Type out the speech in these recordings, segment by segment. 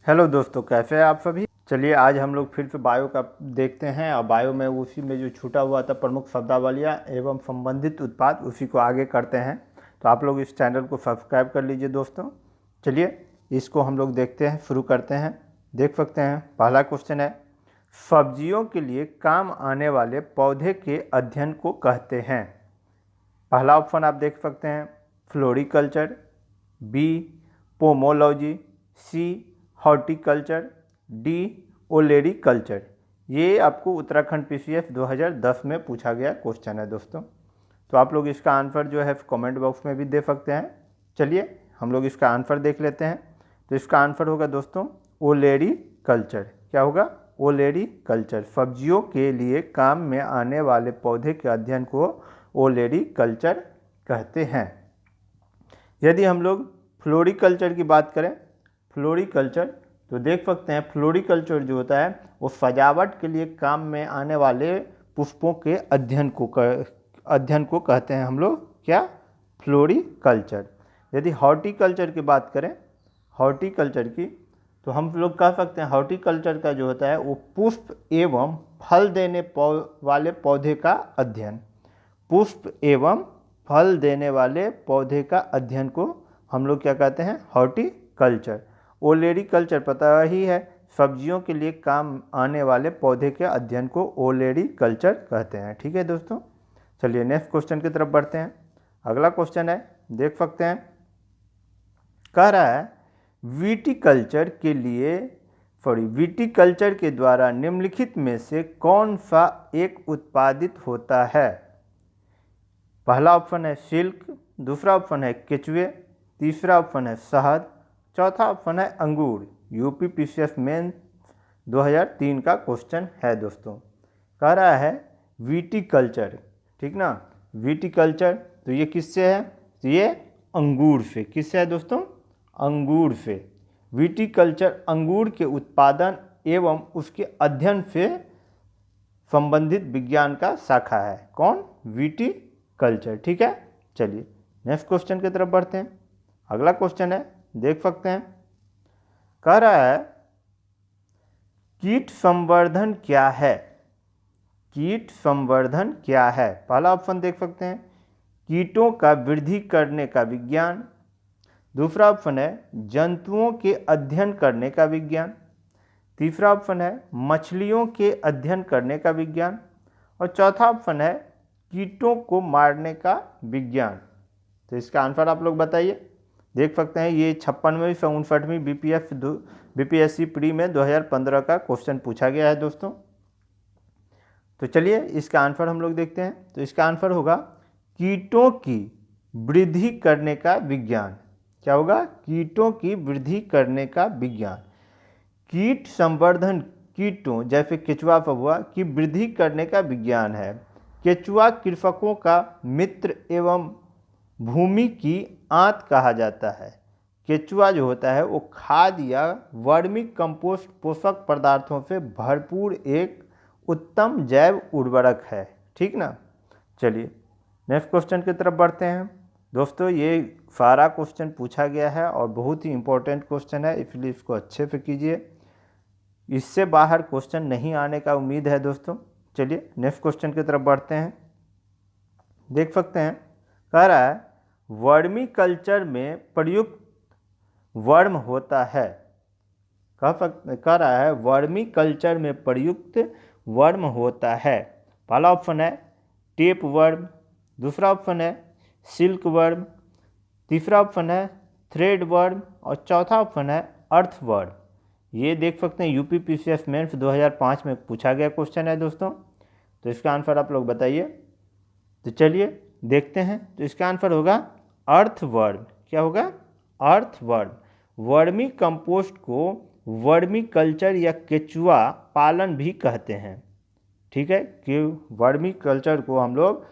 Hello दोस्तों, कैसे हैं आप सभी। चलिए आज हम लोग फिर से बायो का देखते हैं और बायो में उसी में जो छूटा हुआ था प्रमुख शब्दावलियाँ एवं संबंधित उत्पाद उसी को आगे करते हैं। तो आप लोग इस चैनल को सब्सक्राइब कर लीजिए दोस्तों। चलिए इसको हम लोग देखते हैं, शुरू करते हैं। देख सकते हैं पहला क्वेश्चन है, सब्जियों के लिए काम आने वाले पौधे के अध्ययन को कहते हैं। पहला ऑप्शन आप देख सकते हैं floriculture, B pomology, C horticulture, D olericulture. ये आपको उत्तराखंड पीसीएस 2010 में पूछा गया क्वेश्चन है दोस्तों। तो आप लोग इसका आंसर जो है कमेंट बॉक्स में भी दे सकते हैं। चलिए हम लोग इसका आंसर देख लेते हैं। तो इसका आंसर होगा दोस्तों ओलेरीकल्चर। क्या होगा? ओलेरीकल्चर। सब्जियों के लिए काम में आने वाले पौधे के अध्ययन को ओलेरीकल्चर कहते हैं। यदि हम लोग फ्लोरिकल्चर की बात करें, फ्लोरिकल्चर, तो देख सकते हैं फ्लोरिकल्चर जो होता है वो सजावट के लिए काम में आने वाले पुष्पों के अध्ययन को कहते हैं हम लोग क्या? फ्लोरिकल्चर। यदि हॉर्टिकल्चर की बात करें, हॉर्टिकल्चर की, तो हम लोग कह सकते हैं हॉर्टिकल्चर का जो होता है वो पुष्प एवं फल देने वाले पौधे का अध्ययन, पुष्प एवं फल देने वाले पौधे का अध्ययन को हम लोग क्या कहते हैं? हॉर्टिकल्चर। ओलेरीकल्चर पता ही है, सब्जियों के लिए काम आने वाले पौधे के अध्ययन को ओलेरीकल्चर कहते हैं। ठीक है दोस्तों, चलिए नेक्स्ट क्वेश्चन की तरफ बढ़ते हैं। अगला क्वेश्चन है, देख सकते हैं, कह रहा है विटीकल्चर के लिए विटीकल्चर के द्वारा निम्नलिखित में से कौन सा एक उत्पादित होता है? पहला ऑप्शन है सिल्क, दूसरा ऑप्शन है केचुए, तीसरा ऑप्शन है शहद, चौथा ऑप्शन है अंगूर। यूपी पीसीएस मेन 2003 का क्वेश्चन है दोस्तों। कह रहा है विटीकल्चर, ठीक ना, विटीकल्चर, तो ये किससे है? तो ये अंगूर से। किससे है दोस्तों? अंगूर से। विटीकल्चर अंगूर के उत्पादन एवं उसके अध्ययन से संबंधित विज्ञान का शाखा है। कौन? विटीकल्चर। ठीक है, चलिए नेक्स्ट क्वेश्चन की तरफ बढ़ते हैं। अगला क्वेश्चन है, देख सकते हैं, कह रहा है कीट संवर्धन क्या है? कीट संवर्धन क्या है? पहला ऑप्शन देख सकते हैं कीटों का वृद्धि करने का विज्ञान, दूसरा ऑप्शन है जंतुओं के अध्ययन करने का विज्ञान, तीसरा ऑप्शन है मछलियों के अध्ययन करने का विज्ञान, और चौथा ऑप्शन है कीटों को मारने का विज्ञान। तो इसका आंसर आप लोग बताइए। देख सकते हैं ये 56वीं से 59वीं बीपीएससी प्री में 2015 का क्वेश्चन पूछा गया है दोस्तों। तो चलिए इसका आंसर हम लोग देखते हैं। तो इसका आंसर होगा कीटों की वृद्धि करने का विज्ञान। क्या होगा? कीटों की वृद्धि करने का विज्ञान। कीट संवर्धन कीटों जैसे केचुआ पर हुआ की वृद्धि करने का विज्ञान है। केचुआ कृषकों का मित्र एवं भूमि की आंत कहा जाता है। केचुआ जो होता है वो खाद या वर्मी कंपोस्ट पोषक पदार्थों से भरपूर एक उत्तम जैव उर्वरक है। ठीक ना, चलिए नेक्स्ट क्वेश्चन की तरफ बढ़ते हैं। दोस्तों ये सारा क्वेश्चन पूछा गया है और बहुत ही इंपॉर्टेंट क्वेश्चन है, इसलिए इसको अच्छे से कीजिए। इससे बाहर क्वेश्चन नहीं आने का उम्मीद है दोस्तों। चलिए नेक्स्ट क्वेश्चन की तरफ बढ़ते हैं। देख सकते हैं, कह रहा है वर्मी कल्चर में प्रयुक्त वर्म होता है। कह रहा है वर्मी कल्चर में प्रयुक्त वर्म होता है। पहला ऑप्शन है टेप वर्म, दूसरा ऑप्शन है सिल्क वर्म, तीसरा ऑप्शन है थ्रेड वर्म, और चौथा ऑप्शन है अर्थ वर्म। ये देख सकते हैं यूपी पीसीएस मेंस 2005 में पूछा गया क्वेश्चन है दोस्तों। तो इसका आंसर आप लोग बताइए। तो चलिए देखते हैं। तो इसका आंसर होगा अर्थवर्म। क्या होगा? अर्थवर्म। वर्मी कंपोस्ट को वर्मी कल्चर या केचुआ पालन भी कहते हैं। ठीक है, कि वर्मी कल्चर को हम लोग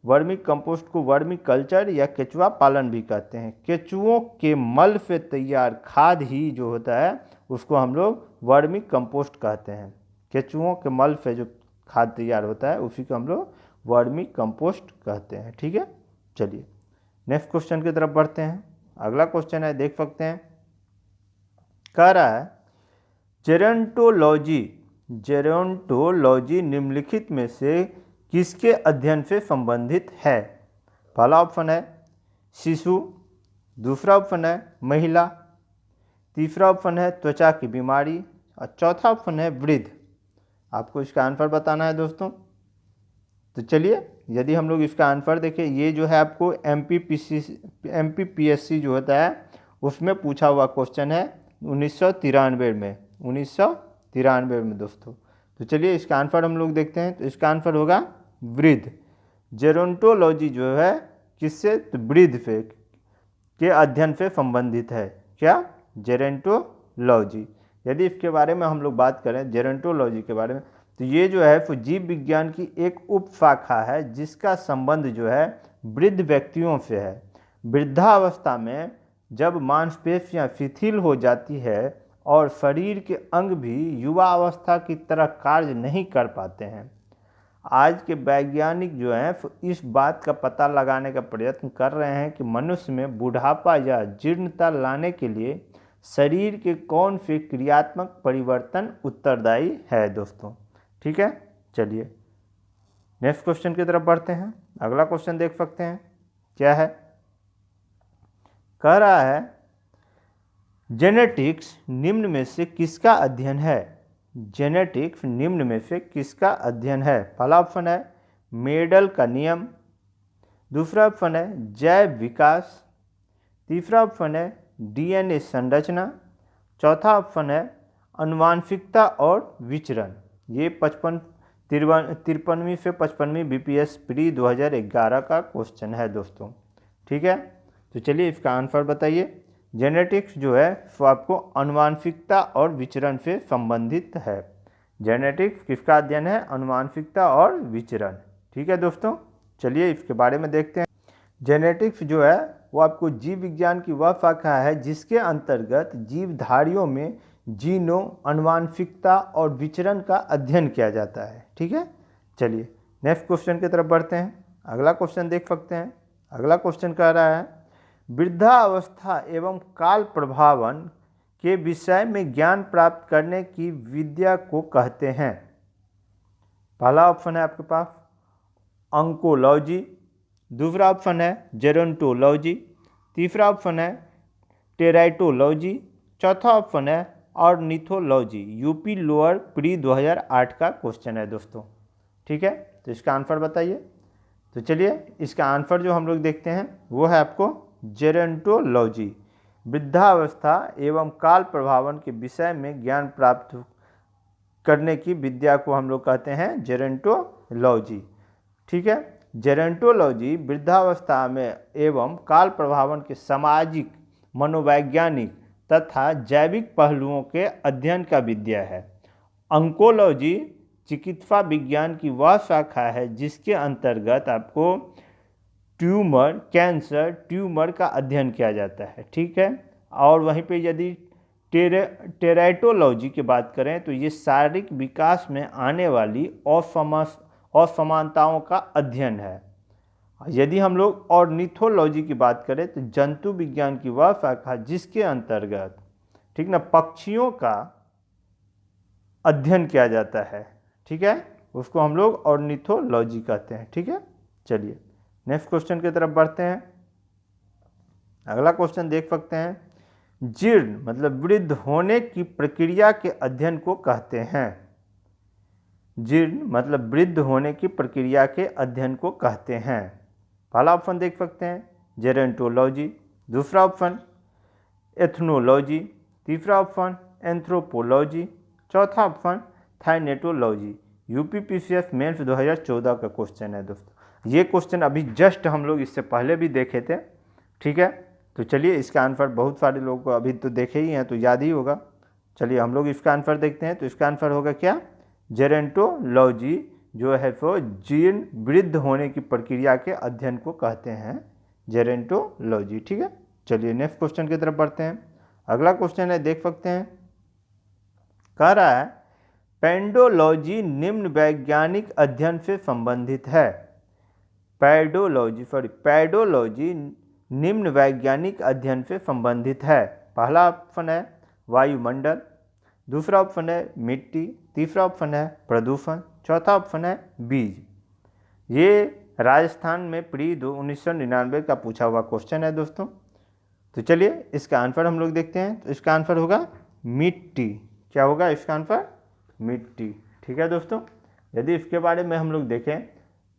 वर्मी कंपोस्ट को वर्मी कल्चर या केचुआ पालन भी कहते हैं। केचुओं के मल से तैयार खाद ही जो होता है उसको हम लोग वर्मी कंपोस्ट कहते हैं। केचुओं के मल से जो खाद तैयार होता है उसी को हम लोग वर्मी कंपोस्ट कहते हैं। ठीक है, चलिए नेक्स्ट क्वेश्चन की तरफ बढ़ते हैं। अगला क्वेश्चन है, देख सकते हैं, कह रहा है जेरोंटोलॉजी निम्नलिखित में से किसके अध्ययन से संबंधित है? पहला ऑप्शन है शिशु, दूसरा ऑप्शन है महिला, तीसरा ऑप्शन है त्वचा की बीमारी और चौथा ऑप्शन है वृद्ध। आपको इसका आंसर बताना है दोस्तों। तो चलिए, यदि हम लोग इसका आंसर देखें, ये जो है आपको MPPSC जो होता है उसमें पूछा हुआ क्वेश्चन है 1993 में दोस्तों। तो चलिए इसका आंसर हम लोग देखते हैं। तो इसका आंसर होगा वृद्ध। जेरोंटोलॉजी जो है किससे? तो वृद्ध से के अध्ययन से संबंधित है। क्या? जेरोंटोलॉजी। यदि इसके बारे में हम लोग बात करें जेरोंटोलॉजी के बारे में, तो ये जो है वो जीव विज्ञान की एक उपशाखा है जिसका संबंध जो है वृद्ध व्यक्तियों से है। वृद्धावस्था में जब मांसपेशियां शिथिल हो जाती है और शरीर के अंग भी युवा अवस्था की तरह कार्य नहीं कर पाते हैं। आज के वैज्ञानिक जो हैं इस बात का पता लगाने का प्रयत्न कर रहे हैं कि मनुष्य में बुढ़ापा या जीर्णता लाने के लिए शरीर के कौन से क्रियात्मक परिवर्तन उत्तरदायी है दोस्तों। ठीक है, चलिए नेक्स्ट क्वेश्चन की तरफ बढ़ते हैं। अगला क्वेश्चन देख सकते हैं क्या है। कह रहा है जेनेटिक्स निम्न में से किसका अध्ययन है? जेनेटिक्स निम्न में से किसका अध्ययन है? पहला ऑप्शन है मेडल का नियम, दूसरा ऑप्शन है जैव विकास, तीसरा ऑप्शन है DNA संरचना, चौथा ऑप्शन है आनुवांशिकता और विचरण। ये 53वीं से 55वीं BPS प्री 2011 का क्वेश्चन है दोस्तों। ठीक है, तो चलिए इसका आंसर बताइए। जेनेटिक्स जो है वो आपको आनुवांशिकता और विचरण से संबंधित है। जेनेटिक्स किसका अध्ययन है? आनुवांशिकता और विचरण। ठीक है दोस्तों, चलिए इसके बारे में देखते हैं। जेनेटिक्स जो है वो आपको जीव विज्ञान की वह शाखा है जिसके अंतर्गत जीवधारियों में जीनों, आनुवांशिकता और विचरण का अध्ययन किया जाता है। ठीक है, चलिए नेक्स्ट क्वेश्चन की तरफ बढ़ते हैं। अगला क्वेश्चन देख सकते हैं। अगला क्वेश्चन कह रहा है वृद्धावस्था एवं काल प्रभावन के विषय में ज्ञान प्राप्त करने की विद्या को कहते हैं। पहला ऑप्शन है आपके पास ऑन्कोलॉजी, दूसरा ऑप्शन है जेरोंटोलॉजी, तीसरा ऑप्शन है टेराइटोलॉजी, चौथा ऑप्शन है ऑर्निथोलॉजी। यूपी लोअर प्री 2008 का क्वेश्चन है दोस्तों। ठीक है, तो इसका आंसर बताइए। तो चलिए इसका आंसर जो हम लोग देखते हैं वो है आपको जेरोंटोलॉजी। वृद्धावस्था एवं काल प्रभावन के विषय में ज्ञान प्राप्त करने की विद्या को हम लोग कहते हैं जेरोंटोलॉजी। ठीक है, जेरोंटोलॉजी वृद्धावस्था में एवं काल प्रभावन के सामाजिक, मनोवैज्ञानिक तथा जैविक पहलुओं के अध्ययन का विद्या है। ऑन्कोलॉजी चिकित्सा विज्ञान की वह शाखा है जिसके अंतर्गत आपको ट्यूमर, कैंसर ट्यूमर का अध्ययन किया जाता है। ठीक है, और वहीं पे यदि टेराइटोलॉजी की बात करें तो ये शारीरिक विकास में आने वाली असमानताओं का अध्ययन है। यदि हम लोग ऑर्निथोलॉजी की बात करें तो जंतु विज्ञान की वह शाखा जिसके अंतर्गत, ठीक ना, पक्षियों का अध्ययन किया जाता है। ठीक है, उसको हम लोग ऑर्निथोलॉजी कहते हैं। ठीक है, चलिए नेक्स्ट क्वेश्चन की तरफ बढ़ते हैं। अगला क्वेश्चन देख सकते हैं जीर्ण मतलब वृद्ध होने की प्रक्रिया के अध्ययन को कहते हैं। जीर्ण मतलब वृद्ध होने की प्रक्रिया के अध्ययन को कहते हैं। पहला ऑप्शन देख सकते हैं जेरोंटोलॉजी, दूसरा ऑप्शन एथनोलॉजी, तीसरा ऑप्शन एंथ्रोपोलॉजी, चौथा ऑप्शन थाइनेटोलॉजी। यूपीपीसीएस मेंस 2014 का क्वेश्चन है दोस्तों। ये क्वेश्चन अभी जस्ट हम लोग इससे पहले भी देखे थे। ठीक है, तो चलिए इसका आंसर बहुत सारे लोगों को अभी तो देखे ही हैं तो याद ही होगा। चलिए हम लोग इसका आंसर देखते हैं। तो इसका आंसर होगा क्या? जेरोंटोलॉजी जो है वो जीर्ण वृद्ध होने की प्रक्रिया के अध्ययन को कहते हैं जेरोंटोलॉजी। ठीक है, चलिए नेक्स्ट क्वेश्चन की तरफ बढ़ते हैं। अगला क्वेश्चन है, देख सकते हैं, कह रहा है पेंडोलॉजी निम्न वैज्ञानिक अध्ययन से संबंधित है। पैडोलॉजी निम्न वैज्ञानिक अध्ययन से संबंधित है। पहला ऑप्शन है वायुमंडल, दूसरा ऑप्शन है मिट्टी, तीसरा ऑप्शन है प्रदूषण, चौथा ऑप्शन है बीज। ये राजस्थान में प्री 1999 का पूछा हुआ क्वेश्चन है दोस्तों। तो चलिए इसका आंसर हम लोग देखते हैं। तो इसका आंसर होगा मिट्टी। क्या होगा इसका आंसर? मिट्टी। ठीक है दोस्तों। यदि इसके बारे में हम लोग देखें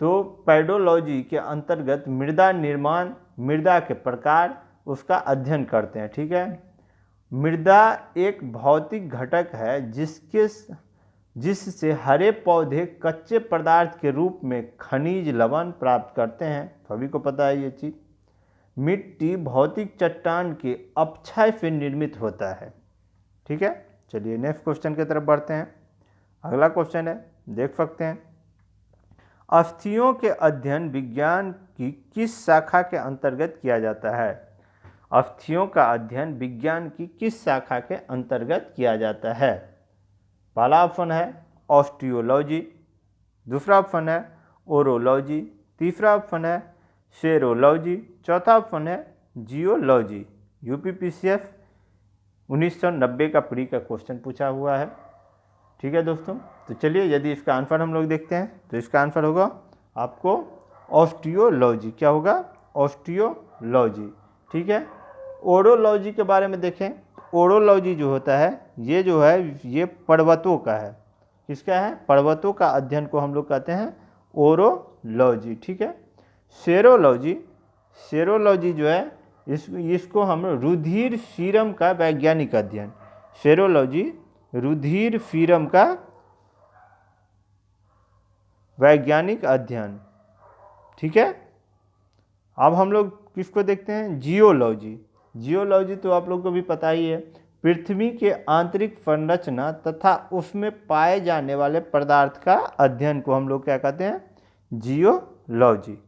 तो पेडोलॉजी के अंतर्गत मृदा निर्माण, मृदा के प्रकार, उसका अध्ययन करते हैं। ठीक है। मृदा एक भौतिक घटक है जिससे हरे पौधे कच्चे पदार्थ के रूप में खनिज लवण प्राप्त करते हैं। सभी को पता है ये चीज़। मिट्टी भौतिक चट्टान के अपक्षय से निर्मित होता है। ठीक है। चलिए नेक्स्ट क्वेश्चन की तरफ बढ़ते हैं। अगला क्वेश्चन है, देख सकते हैं, अस्थियों के अध्ययन विज्ञान की किस शाखा के अंतर्गत किया जाता है? अस्थियों का अध्ययन विज्ञान की किस शाखा के अंतर्गत किया जाता है? पहला ऑप्शन है ऑस्टियोलॉजी, दूसरा ऑप्शन है ओरोलॉजी, तीसरा ऑप्शन है सेरोलॉजी, चौथा ऑप्शन है जियोलॉजी। यूपीपीसीएस 1990 का प्री का क्वेश्चन पूछा हुआ है। ठीक है दोस्तों। तो चलिए यदि इसका आंसर हम लोग देखते हैं तो इसका आंसर होगा आपको ऑस्टियोलॉजी। क्या होगा? ऑस्टियोलॉजी। ठीक है। ओरोलॉजी के बारे में देखें, ओरोलॉजी जो होता है ये पर्वतों का है। किसका है? पर्वतों का अध्ययन को हम लोग कहते हैं ओरोलॉजी। ठीक है। सेरोलॉजी जो है इसको हम रुधिर सीरम का वैज्ञानिक अध्ययन, सेरोलॉजी रुधिर सीरम का वैज्ञानिक अध्ययन। ठीक है। अब हम लोग किसको देखते हैं? जियोलॉजी। जियोलॉजी तो आप लोग को भी पता ही है, पृथ्वी के आंतरिक संरचना तथा उसमें पाए जाने वाले पदार्थ का अध्ययन को हम लोग क्या कहते हैं? जियोलॉजी।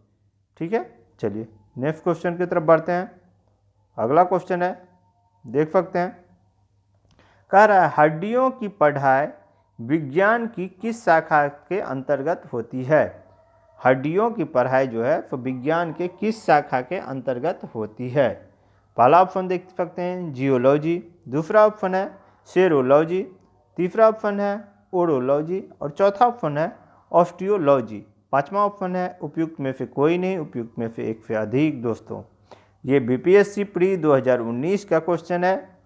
ठीक है। चलिए नेक्स्ट क्वेश्चन की तरफ बढ़ते हैं। अगला क्वेश्चन है, देख सकते हैं, कह रहा है हड्डियों की पढ़ाई विज्ञान की किस शाखा के अंतर्गत होती है? हड्डियों की पढ़ाई जो है वो विज्ञान के किस शाखा के अंतर्गत होती है? पहला ऑप्शन देख सकते हैं जियोलॉजी, दूसरा ऑप्शन है सेरोलॉजी, तीसरा ऑप्शन है ओरोलॉजी और चौथा ऑप्शन है ऑस्टियोलॉजी। पांचवा ऑप्शन है उपयुक्त में से कोई नहीं, उपयुक्त में से एक से अधिक। दोस्तों ये बीपीएससी प्री 2019 का क्वेश्चन है,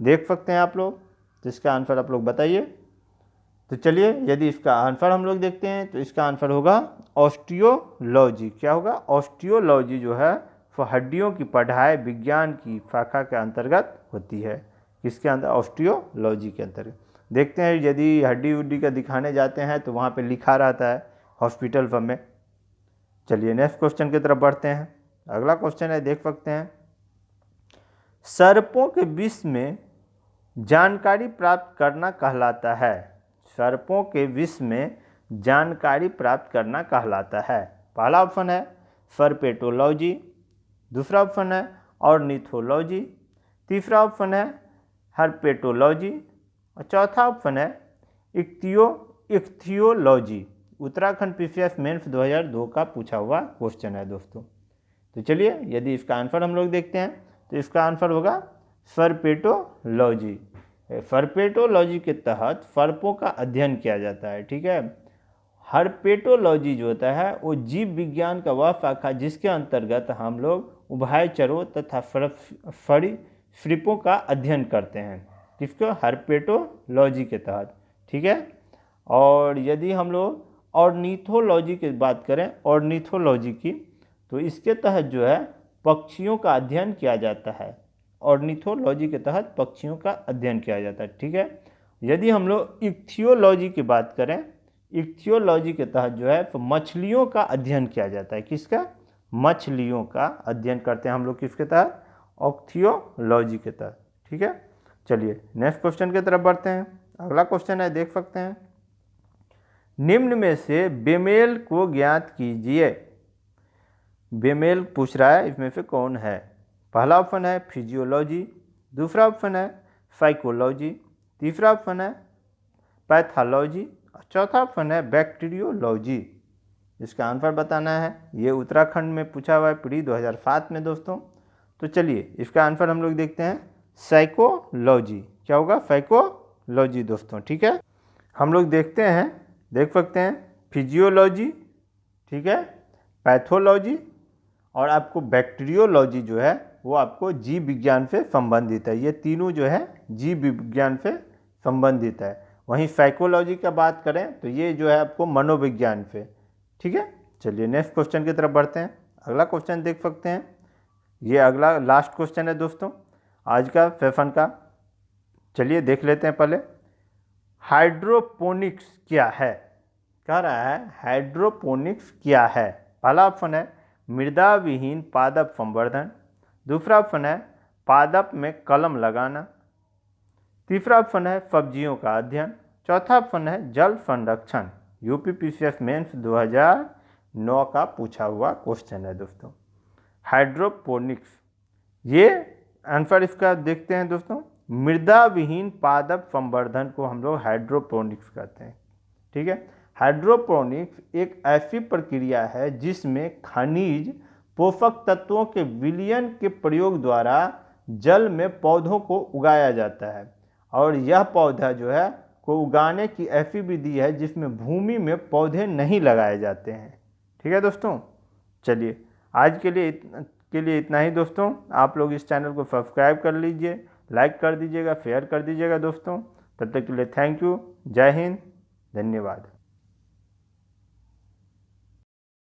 देख सकते हैं आप लोग। तो इसका आंसर आप लोग बताइए। तो चलिए यदि इसका आंसर हम लोग देखते हैं तो इसका आंसर होगा ऑस्टियोलॉजी। क्या होगा? ऑस्टियोलॉजी जो है वो हड्डियों की पढ़ाई विज्ञान की शाखा के अंतर्गत होती है। किसके अंदर? ऑस्टियोलॉजी के अंतर्गत। देखते हैं यदि हड्डी उड्डी का दिखाने जाते हैं तो वहाँ पे लिखा रहता है हॉस्पिटल सब में। चलिए नेक्स्ट क्वेश्चन की तरफ बढ़ते हैं। अगला क्वेश्चन है, देख सकते हैं, सर्पों के विष में जानकारी प्राप्त करना कहलाता है। सर्पों के विष में जानकारी प्राप्त करना कहलाता है। पहला ऑप्शन है सर्पेटोलॉजी, दूसरा ऑप्शन है ऑर्निथोलॉजी, तीसरा ऑप्शन है हर्पेटोलॉजी और चौथा ऑप्शन है इक्थियोलॉजी। उत्तराखंड पीसीएस मेंस 2002 का पूछा हुआ क्वेश्चन है दोस्तों। तो चलिए यदि इसका आंसर हम लोग देखते हैं तो इसका आंसर होगा सर्पेटोलॉजी। सर्पेटोलॉजी के तहत सर्पों का अध्ययन किया जाता है। ठीक है। हर्पेटोलॉजी जो होता है वो जीव विज्ञान का वह शाखा जिसके अंतर्गत हम लोग उभयचरों तथा सरीसृपों का अध्ययन करते हैं। किसको? हर्पेटोलॉजी के तहत। ठीक है। और यदि हम लोग ऑर्निथोलॉजी की बात करें, ऑर्निथोलॉजी की, तो इसके तहत जो है पक्षियों का अध्ययन किया जाता है। ऑर्निथोलॉजी के तहत पक्षियों का अध्ययन किया जाता है। ठीक है। यदि हम लोग इक्थियोलॉजी की बात करें, इक्थियोलॉजी के तहत जो है तो मछलियों का अध्ययन किया जाता है। किसका? मछलियों का अध्ययन करते हैं हम लोग किसके तहत? ऑक्थियोलॉजी के तहत। ठीक है। चलिए नेक्स्ट क्वेश्चन की तरफ बढ़ते हैं। अगला क्वेश्चन है, देख सकते हैं, निम्न में से बेमेल को ज्ञात कीजिए। बेमेल पूछ रहा है, इसमें से कौन है? पहला ऑप्शन है फिजियोलॉजी, दूसरा ऑप्शन है साइकोलॉजी, तीसरा ऑप्शन है पैथोलॉजी और चौथा ऑप्शन है बैक्टीरियोलॉजी। इसका आंसर बताना है। ये उत्तराखंड में पूछा हुआ है प्री 2007 में दोस्तों। तो चलिए इसका आंसर हम लोग देखते हैं साइकोलॉजी। क्या होगा, फाइकोलॉजी दोस्तों। ठीक है, हम लोग देख सकते हैं फिजियोलॉजी, ठीक है, पैथोलॉजी और आपको बैक्टीरियोलॉजी जो है वो आपको जीव विज्ञान से संबंधित है। ये तीनों जो है जीव विज्ञान से संबंधित है। वहीं साइकोलॉजी का बात करें तो ये जो है आपको मनोविज्ञान से। ठीक है, चलिए नेक्स्ट क्वेश्चन की तरफ बढ़ते हैं। अगला क्वेश्चन देख सकते हैं, ये अगला लास्ट क्वेश्चन है दोस्तों आज का सेशन का। चलिए देख लेते हैं पहले, हाइड्रोपोनिक्स क्या है। कह रहा है हाइड्रोपोनिक्स क्या है। पहला ऑप्शन है मृदा विहीन पादप संवर्धन, दूसरा ऑप्शन है पादप में कलम लगाना, तीसरा ऑप्शन है सब्जियों का अध्ययन, चौथा ऑप्शन है जल संरक्षण। यूपीपीसीएस मेंस 2009 का पूछा हुआ क्वेश्चन है दोस्तों, हाइड्रोपोनिक्स। ये आंसर इसका देखते हैं दोस्तों, मृदा विहीन पादप संवर्धन को हम लोग हाइड्रोपोनिक्स कहते हैं। ठीक है, हाइड्रोपोनिक्स एक ऐसी प्रक्रिया है जिसमें खनिज पोषक तत्वों के विलयन के प्रयोग द्वारा जल में पौधों को उगाया जाता है, और यह पौधा जो है को उगाने की ऐसी विधि है जिसमें भूमि में पौधे नहीं लगाए जाते हैं। ठीक है दोस्तों, चलिए आज के लिए इतना ही दोस्तों। आप लोग इस चैनल को सब्सक्राइब कर लीजिए, लाइक कर दीजिएगा, शेयर कर दीजिएगा दोस्तों। तब तक के लिए थैंक यू, जय हिंद, धन्यवाद।